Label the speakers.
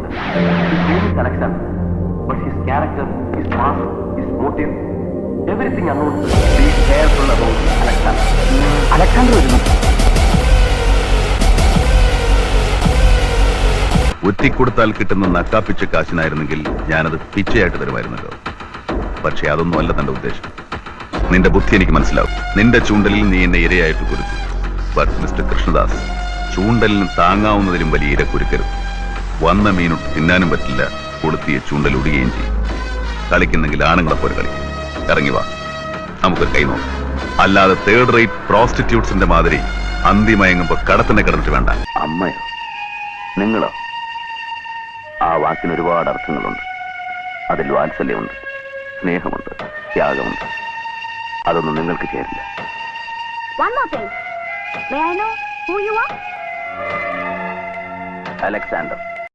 Speaker 1: ഉണ്ട്. His name is Alexander, but his character, his past, his motive, everything unknown. Be careful about Alexander. Alexander വരുന്നു.
Speaker 2: ഒറ്റിക്കൊടുത്താൽ കിട്ടുന്ന നക്കാപ്പിച്ച കാശിനായിരുന്നെങ്കിൽ ഞാനത് പിച്ചയായിട്ട് തരുമായിരുന്നല്ലോ. പക്ഷെ അതൊന്നും അല്ല തന്റെ ഉദ്ദേശം. നിന്റെ ബുദ്ധി എനിക്ക് മനസ്സിലാവും. നിന്റെ ചൂണ്ടലിൽ നീ എന്നെ ഇരയായിട്ട് കുരുത്തു. ബട്ട് മിസ്റ്റർ കൃഷ്ണദാസ്, ചൂണ്ടലിന് താങ്ങാവുന്നതിലും വലിയ ഇര കുരുക്കരുത്. വന്ന മീനൊട്ട് തിന്നാനും പറ്റില്ല, കൊളുത്തിയ ചൂണ്ടൽ ഒടുകയും ചെയ്യും. കളിക്കുന്നെങ്കിൽ ആണുങ്ങളെ പോലെ കളിക്കും. ഇറങ്ങി വാ, നമുക്കൊരു കൈ നോക്കാം. അല്ലാതെ തേർഡ് റേറ്റ് പ്രോസ്റ്റിറ്റ്യൂട്ട്സിന്റെ മാതിരി അന്തിമയങ്ങുമ്പോ കടത്തിനെ കിടന്നിട്ട് വേണ്ട.
Speaker 1: അമ്മയോ നിങ്ങളോ? ആ വാക്കിന് ഒരുപാട് അർത്ഥങ്ങളുണ്ട്. അതിൽ വാത്സല്യമുണ്ട്, സ്നേഹമുണ്ട്, ത്യാഗമുണ്ട്. അതൊന്നും നിങ്ങൾക്ക് ചേരില്ല.
Speaker 3: One more thing. May I know who you are?
Speaker 1: Alexander.